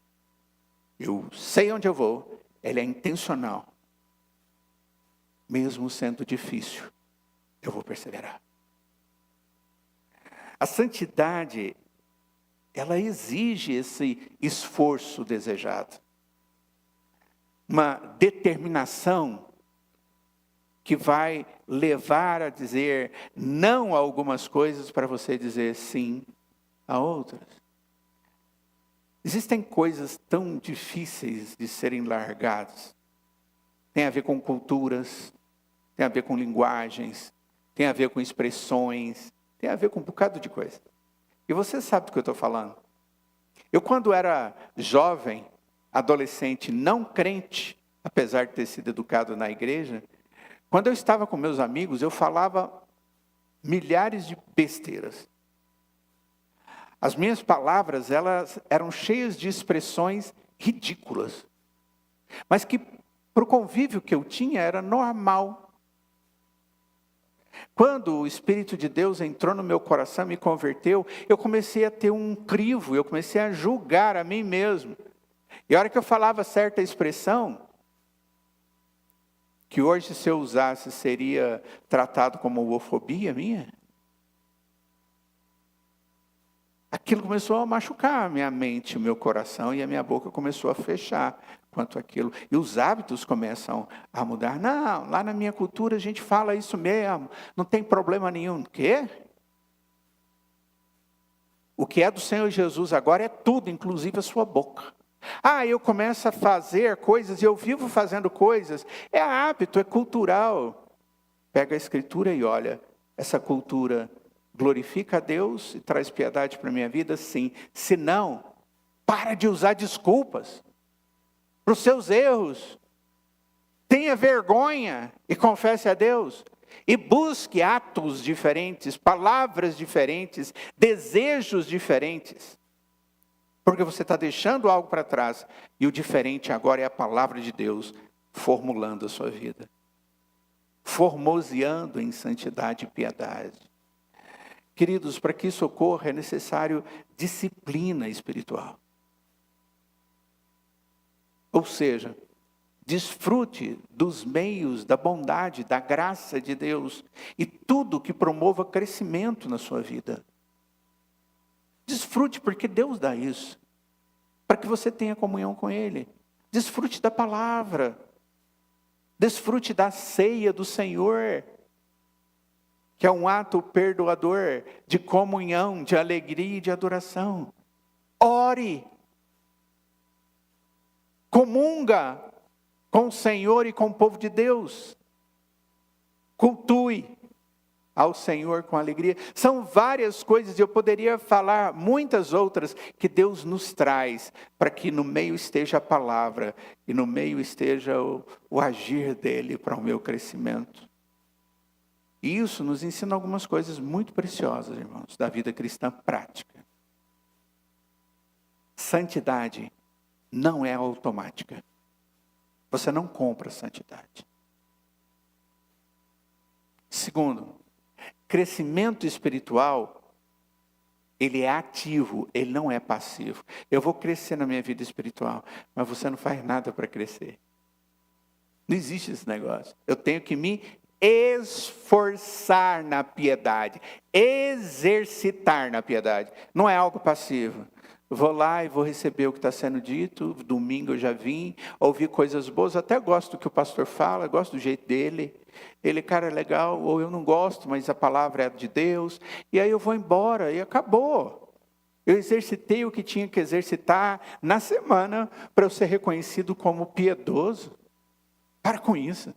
Eu sei onde eu vou. Ele é intencional. Mesmo sendo difícil, eu vou perseverar. A santidade, ela exige esse esforço desejado. Uma determinação que vai levar a dizer não a algumas coisas para você dizer sim a outras. Existem coisas tão difíceis de serem largadas. Tem a ver com culturas, tem a ver com linguagens, tem a ver com expressões, tem a ver com um bocado de coisa. E você sabe do que eu estou falando. Eu, quando era jovem, adolescente, não crente, apesar de ter sido educado na igreja, quando eu estava com meus amigos, eu falava milhares de besteiras. As minhas palavras, elas eram cheias de expressões ridículas. Mas que, para o convívio que eu tinha, era normal. Quando o Espírito de Deus entrou no meu coração, me converteu, eu comecei a ter um crivo, eu comecei a julgar a mim mesmo. E a hora que eu falava certa expressão, que hoje, se eu usasse, seria tratado como homofobia minha, aquilo começou a machucar a minha mente, o meu coração, e a minha boca começou a fechar quanto àquilo. E os hábitos começam a mudar. Não, lá na minha cultura a gente fala isso mesmo, não tem problema nenhum. O quê? O que é do Senhor Jesus agora é tudo, inclusive a sua boca. Ah, eu começo a fazer coisas, e eu vivo fazendo coisas, é hábito, é cultural. Pega a Escritura e olha, essa cultura glorifica a Deus e traz piedade para a minha vida? Sim. Se não, para de usar desculpas para os seus erros. Tenha vergonha e confesse a Deus. E busque atos diferentes, palavras diferentes, desejos diferentes. Porque você está deixando algo para trás. E o diferente agora é a palavra de Deus formulando a sua vida. Formoseando em santidade e piedade. Queridos, para que isso ocorra é necessário disciplina espiritual. Ou seja, desfrute dos meios da bondade, da graça de Deus e tudo que promova crescimento na sua vida. Desfrute porque Deus dá isso, para que você tenha comunhão com Ele. Desfrute da palavra, desfrute da ceia do Senhor, que é um ato perdoador de comunhão, de alegria e de adoração. Ore, comunga com o Senhor e com o povo de Deus. Cultue ao Senhor com alegria. São várias coisas, eu poderia falar muitas outras que Deus nos traz, para que no meio esteja a palavra, e no meio esteja o agir dele para o meu crescimento. E isso nos ensina algumas coisas muito preciosas, irmãos, da vida cristã prática. Santidade não é automática. Você não compra santidade. Segundo, crescimento espiritual, ele é ativo, ele não é passivo. Eu vou crescer na minha vida espiritual, mas você não faz nada para crescer. Não existe esse negócio. Eu tenho que me esforçar na piedade, exercitar na piedade. Não é algo passivo. Vou lá e vou receber o que está sendo dito. Domingo eu já vim, ouvi coisas boas. Até gosto do que o pastor fala, gosto do jeito dele. Ele, cara, é legal, ou eu não gosto, mas a palavra é de Deus. E aí eu vou embora e acabou. Eu exercitei o que tinha que exercitar na semana para eu ser reconhecido como piedoso. Para com isso.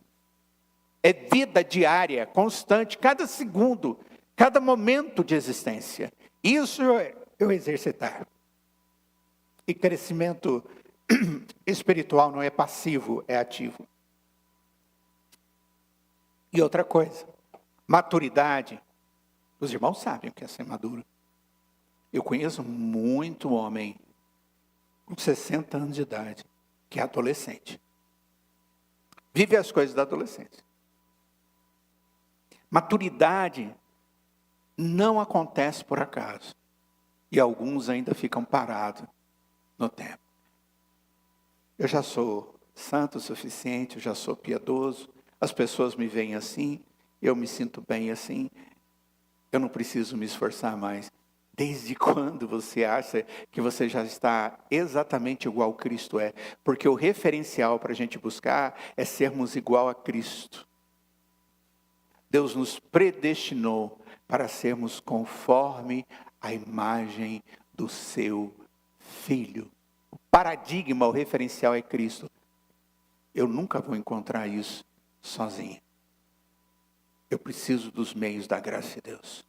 É vida diária, constante, cada segundo, cada momento de existência. Isso é eu exercitar. E crescimento espiritual não é passivo, é ativo. E outra coisa, maturidade. Os irmãos sabem o que é ser maduro. Eu conheço muito homem com 60 anos de idade, que é adolescente. Vive as coisas da adolescência. Maturidade não acontece por acaso. E alguns ainda ficam parados no tempo. Eu já sou santo o suficiente, eu já sou piedoso, as pessoas me veem assim, eu me sinto bem assim, eu não preciso me esforçar mais. Desde quando você acha que você já está exatamente igual Cristo é? Porque o referencial para a gente buscar é sermos igual a Cristo. Deus nos predestinou para sermos conforme a imagem do seu Filho. O paradigma, o referencial é Cristo. Eu nunca vou encontrar isso sozinho. Eu preciso dos meios da graça de Deus.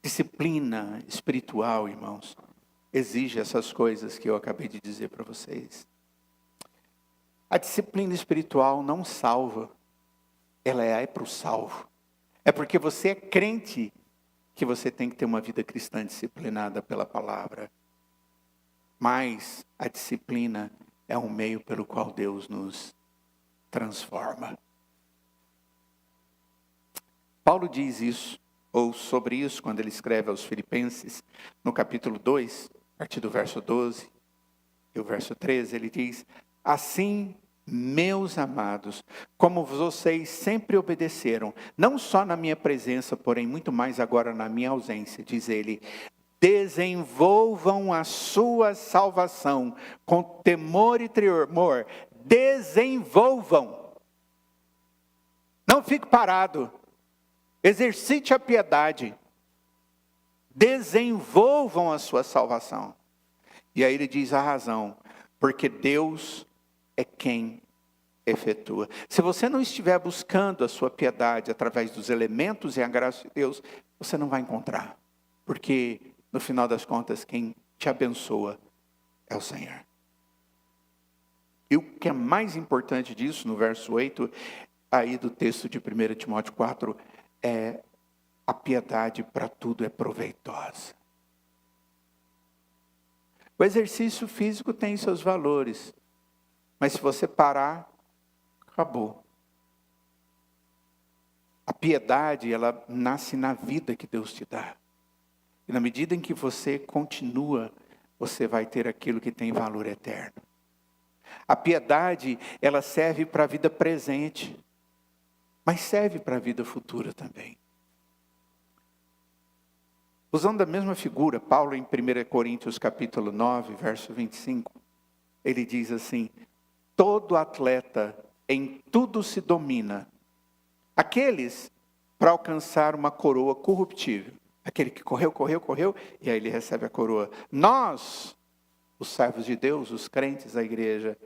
Disciplina espiritual, irmãos, exige essas coisas que eu acabei de dizer para vocês. A disciplina espiritual não salva, ela é para o salvo. É porque você é crente que você tem que ter uma vida cristã disciplinada pela palavra. Mas a disciplina é um meio pelo qual Deus nos transforma. Paulo diz isso, ou sobre isso, quando ele escreve aos Filipenses, no capítulo 2, a partir do verso 12 e o verso 13, ele diz: assim, meus amados, como vocês sempre obedeceram, não só na minha presença, porém muito mais agora na minha ausência, diz ele, desenvolvam a sua salvação com temor e tremor. Desenvolvam. Não fique parado. Exercite a piedade. Desenvolvam a sua salvação. E aí ele diz a razão. Porque Deus é quem efetua. Se você não estiver buscando a sua piedade através dos elementos e a graça de Deus, você não vai encontrar. Porque no final das contas, quem te abençoa é o Senhor. E o que é mais importante disso, no verso 8, aí do texto de 1 Timóteo 4, é a piedade para tudo é proveitosa. O exercício físico tem seus valores, mas se você parar, acabou. A piedade, ela nasce na vida que Deus te dá. E na medida em que você continua, você vai ter aquilo que tem valor eterno. A piedade, ela serve para a vida presente, mas serve para a vida futura também. Usando a mesma figura, Paulo em 1 Coríntios capítulo 9, verso 25, ele diz assim, todo atleta em tudo se domina. Aqueles para alcançar uma coroa corruptível. Aquele que correu, e aí ele recebe a coroa. Nós, os servos de Deus, os crentes da igreja,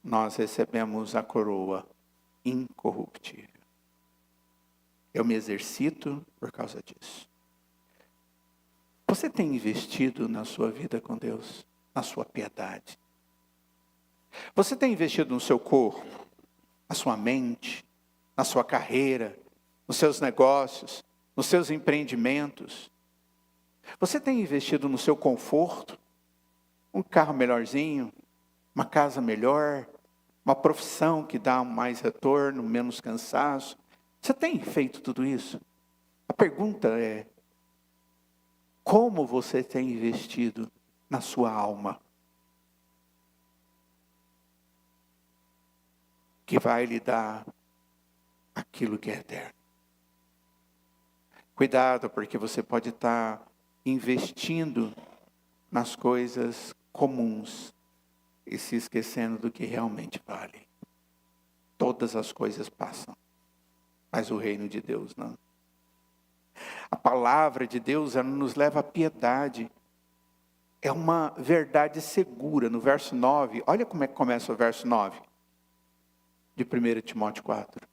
nós recebemos a coroa incorruptível. Eu me exercito por causa disso. Você tem investido na sua vida com Deus, na sua piedade? Você tem investido no seu corpo, na sua mente, na sua carreira, nos seus negócios, nos seus empreendimentos? Você tem investido no seu conforto? Um carro melhorzinho, uma casa melhor, uma profissão que dá mais retorno, menos cansaço? Você tem feito tudo isso? A pergunta é: como você tem investido na sua alma? Que vai lhe dar aquilo que é eterno. Cuidado, porque você pode estar investindo nas coisas comuns e se esquecendo do que realmente vale. Todas as coisas passam, mas o reino de Deus não. A palavra de Deus, ela nos leva à piedade. É uma verdade segura. No verso 9, olha como é que começa o verso 9 de 1 Timóteo 4.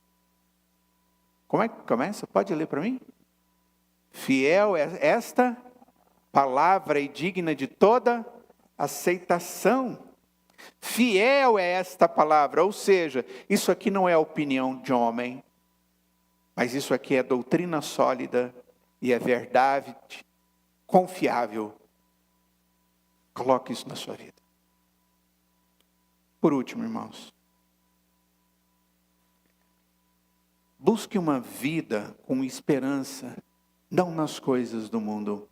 Como é que começa? Pode ler para mim? Fiel é esta palavra e digna de toda aceitação. Fiel é esta palavra, ou seja, isso aqui não é opinião de homem, mas isso aqui é doutrina sólida e é verdade confiável. Coloque isso na sua vida. Por último, irmãos, busque uma vida com esperança, não nas coisas do mundo,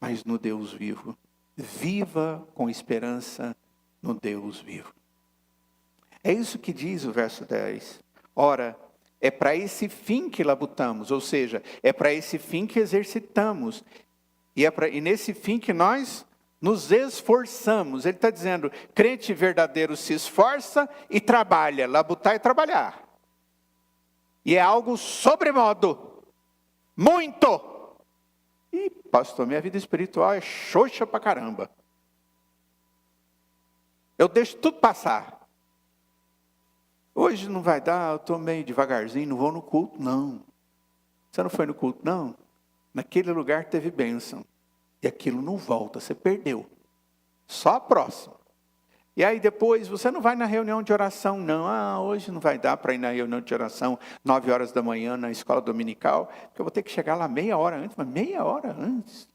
mas no Deus vivo. Viva com esperança no Deus vivo. É isso que diz o verso 10. Ora, é para esse fim que labutamos, ou seja, é para esse fim que exercitamos. E nesse fim que nós nos esforçamos. Ele está dizendo, crente verdadeiro se esforça e trabalha. Labutar é trabalhar. E é algo sobremodo. Muito. E pastor, minha vida espiritual é xoxa pra caramba. Eu deixo tudo passar. Hoje não vai dar, eu estou meio devagarzinho, não vou no culto, não. Você não foi no culto, não? Naquele lugar teve bênção. E aquilo não volta, você perdeu. Só a próxima. E aí depois, você não vai na reunião de oração, não. Ah, hoje não vai dar para ir na reunião de oração, 9 horas da manhã, na escola dominical, porque eu vou ter que chegar lá meia hora antes, mas meia hora antes.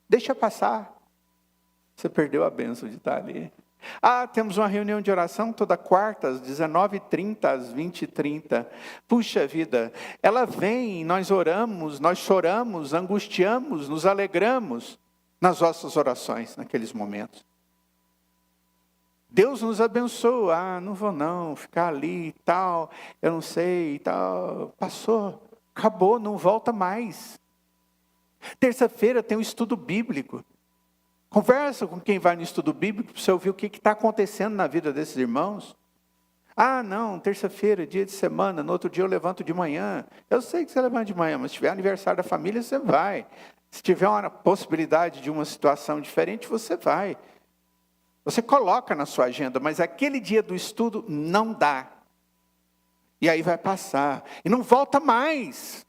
Deixa passar. Você perdeu a bênção de estar ali. Ah, temos uma reunião de oração toda quarta, às 19h30, às 20h30. Puxa vida, ela vem, nós oramos, nós choramos, angustiamos, nos alegramos nas nossas orações, naqueles momentos. Deus nos abençoa. Ah, não vou não, ficar ali e tal, eu não sei e tal. Passou, acabou, não volta mais. Terça-feira tem um estudo bíblico. Conversa com quem vai no estudo bíblico para você ouvir o que está acontecendo na vida desses irmãos. Ah, não, terça-feira, dia de semana, no outro dia eu levanto de manhã. Eu sei que você levanta de manhã, mas se tiver aniversário da família, você vai. Se tiver uma possibilidade de uma situação diferente, você vai. Você coloca na sua agenda, mas aquele dia do estudo não dá. E aí vai passar. E não volta mais.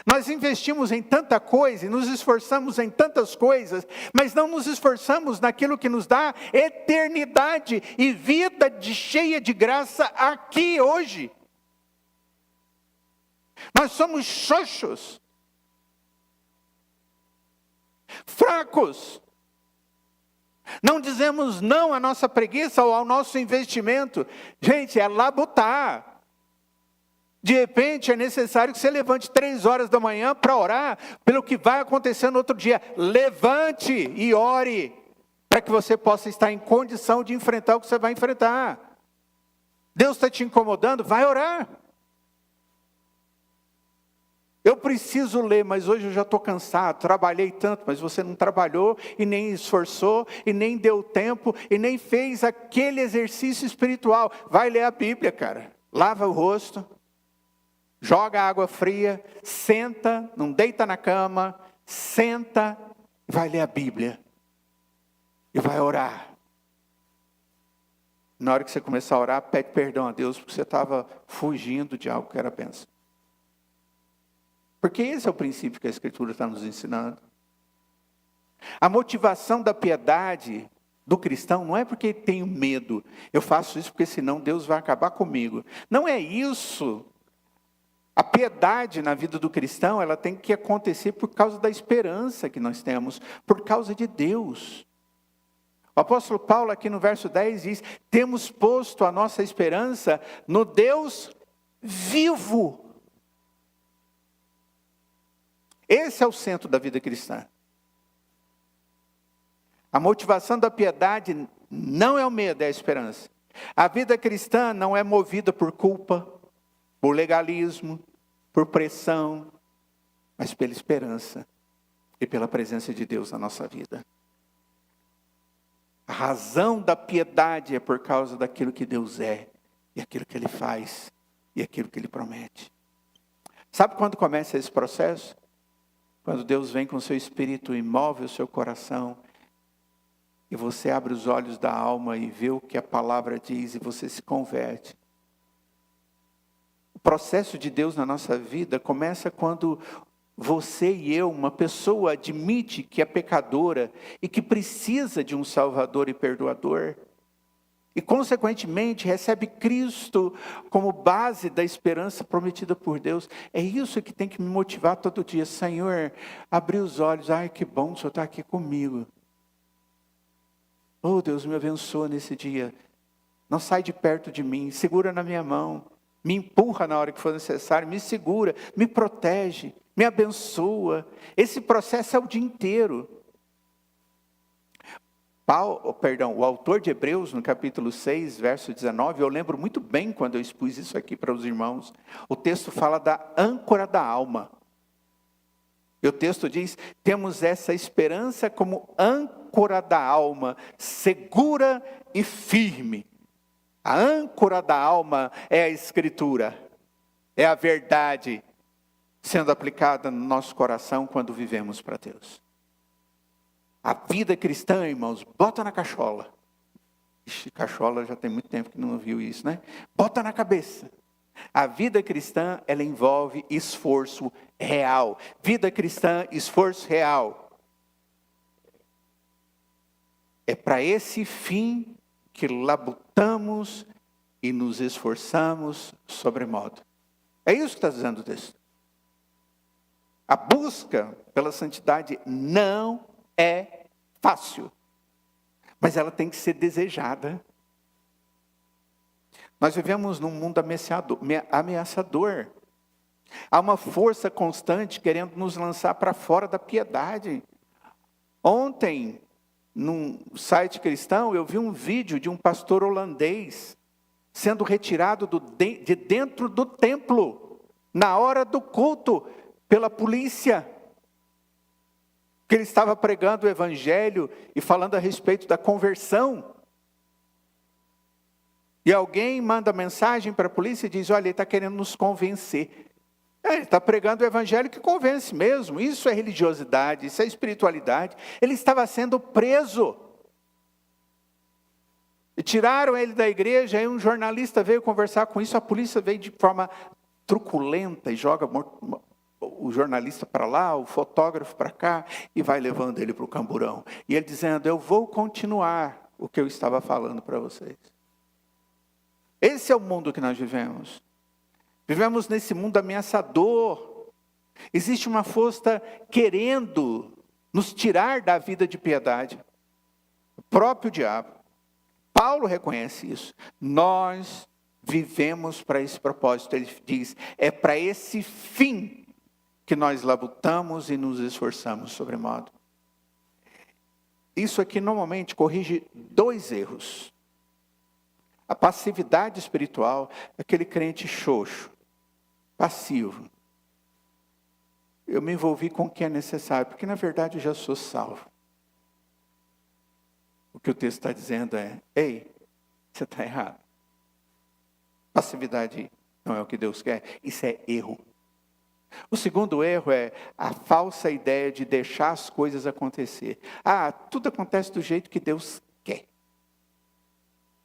Nós investimos em tanta coisa e nos esforçamos em tantas coisas, mas não nos esforçamos naquilo que nos dá eternidade e vida cheia de graça aqui hoje. Nós somos xoxos, fracos. Não dizemos não à nossa preguiça ou ao nosso investimento. Gente, é labutar. De repente é necessário que você levante 3 horas da manhã para orar pelo que vai acontecer no outro dia. Levante e ore para que você possa estar em condição de enfrentar o que você vai enfrentar. Deus está te incomodando? Vai orar. Eu preciso ler, mas hoje eu já estou cansado, trabalhei tanto, mas você não trabalhou e nem esforçou e nem deu tempo e nem fez aquele exercício espiritual. Vai ler a Bíblia, cara. Lava o rosto. Joga água fria, senta, não deita na cama, senta, vai ler a Bíblia e vai orar. Na hora que você começar a orar, pede perdão a Deus, porque você estava fugindo de algo que era bênção. Porque esse é o princípio que a Escritura está nos ensinando. A motivação da piedade do cristão não é porque tenho medo, eu faço isso porque senão Deus vai acabar comigo. Não é isso. A piedade na vida do cristão, ela tem que acontecer por causa da esperança que nós temos, por causa de Deus. O apóstolo Paulo aqui no verso 10 diz: temos posto a nossa esperança no Deus vivo. Esse é o centro da vida cristã. A motivação da piedade não é o medo, é a esperança. A vida cristã não é movida por culpa, por legalismo, por pressão, mas pela esperança e pela presença de Deus na nossa vida. A razão da piedade é por causa daquilo que Deus é, e aquilo que Ele faz, e aquilo que Ele promete. Sabe quando começa esse processo? Quando Deus vem com o seu espírito e move o seu coração, e você abre os olhos da alma e vê o que a palavra diz, e você se converte. O processo de Deus na nossa vida começa quando você e eu, uma pessoa, admite que é pecadora e que precisa de um Salvador e Perdoador. E, consequentemente, recebe Cristo como base da esperança prometida por Deus. É isso que tem que me motivar todo dia. Senhor, abri os olhos. Ai, que bom o Senhor está aqui comigo. Oh, Deus, me abençoa nesse dia. Não sai de perto de mim. Segura na minha mão. Me empurra na hora que for necessário. Me segura. Me protege. Me abençoa. Esse processo é o dia inteiro. O autor de Hebreus, no capítulo 6, verso 19, eu lembro muito bem quando eu expus isso aqui para os irmãos. O texto fala da âncora da alma. E o texto diz: temos essa esperança como âncora da alma, segura e firme. A âncora da alma é a Escritura, é a verdade sendo aplicada no nosso coração quando vivemos para Deus. A vida cristã, irmãos, bota na cachola. Ixi, cachola já tem muito tempo que não viu isso, né? Bota na cabeça. A vida cristã, ela envolve esforço real. Vida cristã, esforço real. É para esse fim que labutamos e nos esforçamos sobremodo. É isso que está dizendo o texto. A busca pela santidade não é fácil, mas ela tem que ser desejada. Nós vivemos num mundo ameaçador. Há uma força constante querendo nos lançar para fora da piedade. Ontem, num site cristão, eu vi um vídeo de um pastor holandês sendo retirado de dentro do templo, na hora do culto, pela polícia. Que ele estava pregando o evangelho e falando a respeito da conversão. E alguém manda mensagem para a polícia e diz: olha, ele está querendo nos convencer. Ele está pregando o evangelho que convence mesmo. Isso é religiosidade, isso é espiritualidade. Ele estava sendo preso. E tiraram ele da igreja, aí um jornalista veio conversar com isso, a polícia veio de forma truculenta e joga o jornalista para lá, o fotógrafo para cá, e vai levando ele para o camburão. E ele dizendo: eu vou continuar o que eu estava falando para vocês. Esse é o mundo que nós vivemos. Vivemos nesse mundo ameaçador. Existe uma força querendo nos tirar da vida de piedade. O próprio diabo. Paulo reconhece isso. Nós vivemos para esse propósito. Ele diz: é para esse fim que nós labutamos e nos esforçamos sobremodo. Isso aqui normalmente corrige 2 erros. A passividade espiritual é aquele crente xoxo, passivo. Eu me envolvi com o que é necessário, porque na verdade eu já sou salvo. O que o texto está dizendo é: ei, você está errado. Passividade não é o que Deus quer, isso é erro. O segundo erro é a falsa ideia de deixar as coisas acontecer. Tudo acontece do jeito que Deus quer.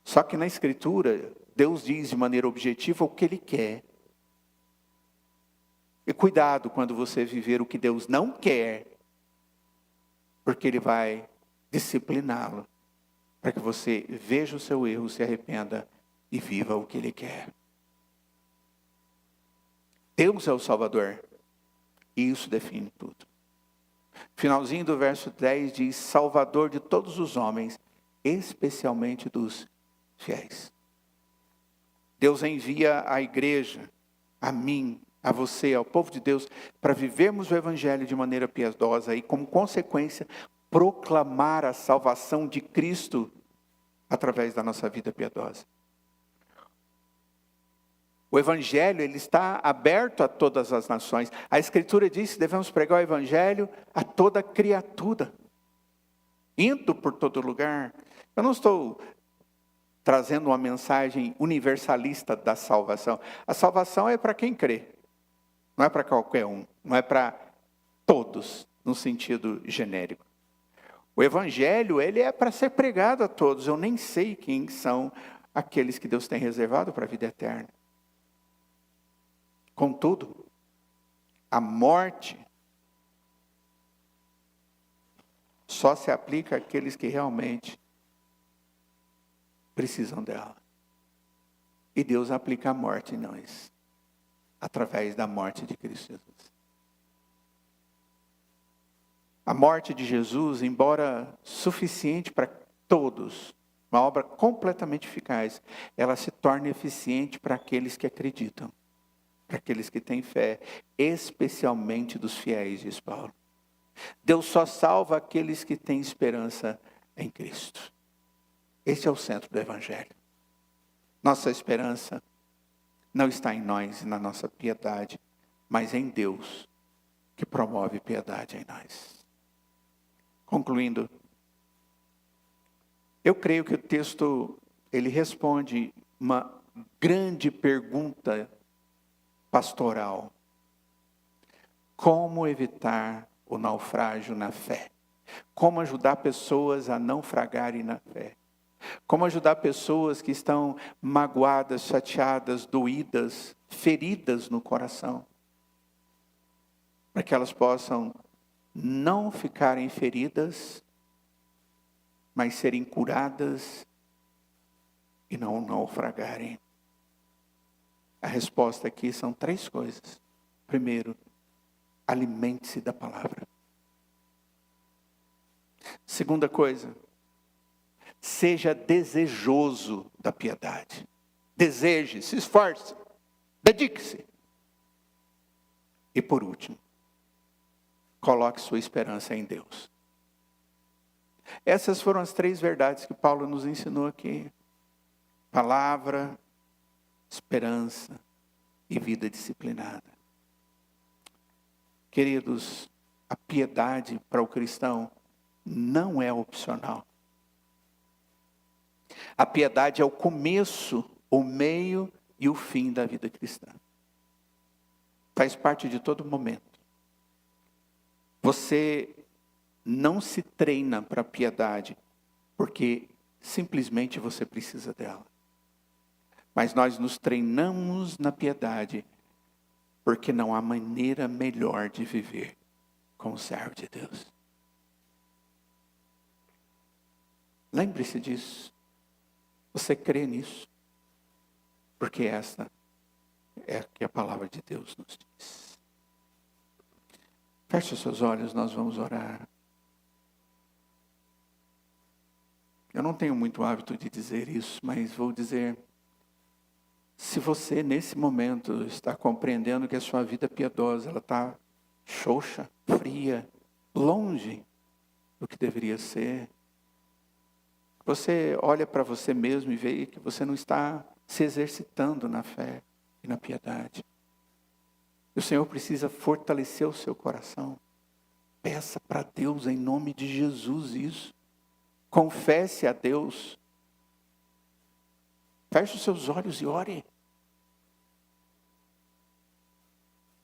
Só que na Escritura, Deus diz de maneira objetiva o que Ele quer. E cuidado quando você viver o que Deus não quer, porque Ele vai discipliná-lo, para que você veja o seu erro, se arrependa e viva o que Ele quer. Deus é o Salvador, e isso define tudo. Finalzinho do verso 10 diz: Salvador de todos os homens, especialmente dos fiéis. Deus envia a igreja, a mim, a você, ao povo de Deus, para vivermos o Evangelho de maneira piedosa e, como consequência, proclamar a salvação de Cristo através da nossa vida piedosa. O Evangelho, ele está aberto a todas as nações. A Escritura diz que devemos pregar o Evangelho a toda criatura, indo por todo lugar. Eu não estou trazendo uma mensagem universalista da salvação. A salvação é para quem crê, não é para qualquer um, não é para todos, no sentido genérico. O Evangelho, ele é para ser pregado a todos. Eu nem sei quem são aqueles que Deus tem reservado para a vida eterna. Contudo, a morte só se aplica àqueles que realmente precisam dela. E Deus aplica a morte em nós, através da morte de Cristo Jesus. A morte de Jesus, embora suficiente para todos, uma obra completamente eficaz, ela se torna eficiente para aqueles que acreditam, para aqueles que têm fé, especialmente dos fiéis, diz Paulo. Deus só salva aqueles que têm esperança em Cristo. Esse é o centro do Evangelho. Nossa esperança não está em nós e na nossa piedade, mas em Deus, que promove piedade em nós. Concluindo, eu creio que o texto, ele responde uma grande pergunta pastoral. Como evitar o naufrágio na fé? Como ajudar pessoas a naufragarem na fé? Como ajudar pessoas que estão magoadas, chateadas, doídas, feridas no coração, para que elas possam não ficarem feridas, mas serem curadas e não naufragarem. A resposta aqui são 3 coisas. Primeiro, alimente-se da palavra. Segunda coisa, seja desejoso da piedade. Deseje, se esforce, dedique-se. E por último, coloque sua esperança em Deus. Essas foram as 3 verdades que Paulo nos ensinou aqui. Palavra, esperança e vida disciplinada. Queridos, a piedade para o cristão não é opcional. A piedade é o começo, o meio e o fim da vida cristã. Faz parte de todo momento. Você não se treina para a piedade porque simplesmente você precisa dela. Mas nós nos treinamos na piedade porque não há maneira melhor de viver como servo de Deus. Lembre-se disso. Você crê nisso? Porque essa é o que a palavra de Deus nos diz. Feche os seus olhos, nós vamos orar. Eu não tenho muito hábito de dizer isso, mas vou dizer. Se você, nesse momento, está compreendendo que a sua vida piedosa, ela está xoxa, fria, longe do que deveria ser, você olha para você mesmo e vê que você não está se exercitando na fé e na piedade. O Senhor precisa fortalecer o seu coração. Peça para Deus em nome de Jesus isso. Confesse a Deus. Feche os seus olhos e ore.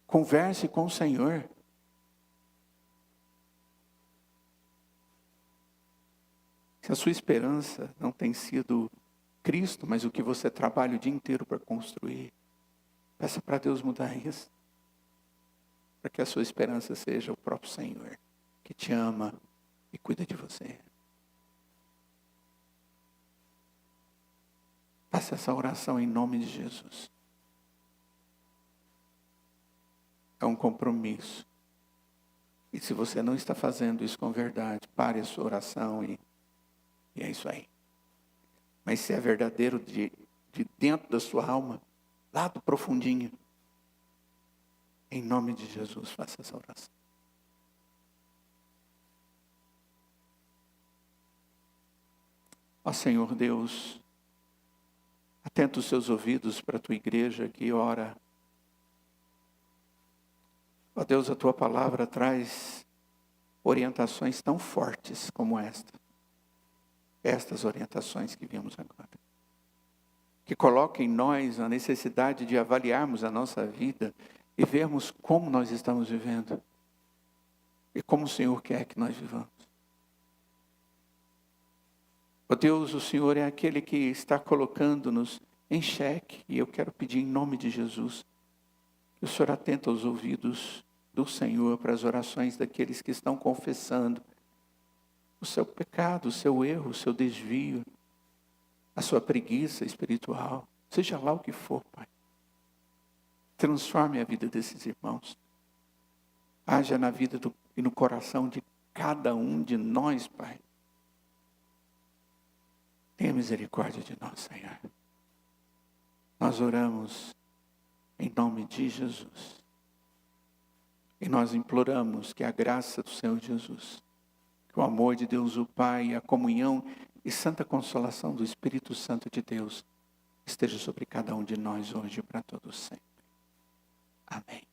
Converse com o Senhor. Se a sua esperança não tem sido Cristo, mas o que você trabalha o dia inteiro para construir, peça para Deus mudar isso. para que a sua esperança seja o próprio Senhor, que te ama e cuida de você. Faça essa oração em nome de Jesus. É um compromisso. E se você não está fazendo isso com verdade, pare a sua oração e é isso aí. Mas se é verdadeiro de dentro da sua alma, lá do profundinho, em nome de Jesus, faça essa oração. Ó Senhor Deus, atenta os seus ouvidos para a tua igreja que ora. Ó Deus, a tua palavra traz orientações tão fortes como estas orientações que vimos agora. Que coloca em nós a necessidade de avaliarmos a nossa vida e vermos como nós estamos vivendo e como o Senhor quer que nós vivamos. Ó Deus, o Senhor é aquele que está colocando-nos em xeque e eu quero pedir em nome de Jesus que o Senhor atenta aos ouvidos do Senhor para as orações daqueles que estão confessando o seu pecado, o seu erro, o seu desvio, a sua preguiça espiritual, seja lá o que for, Pai. Transforme a vida desses irmãos. Haja na vida e no coração de cada um de nós, Pai. Tenha misericórdia de nós, Senhor. Nós oramos em nome de Jesus. E nós imploramos que a graça do Senhor Jesus, que o amor de Deus o Pai, a comunhão e santa consolação do Espírito Santo de Deus esteja sobre cada um de nós hoje e para todos sempre. Amém.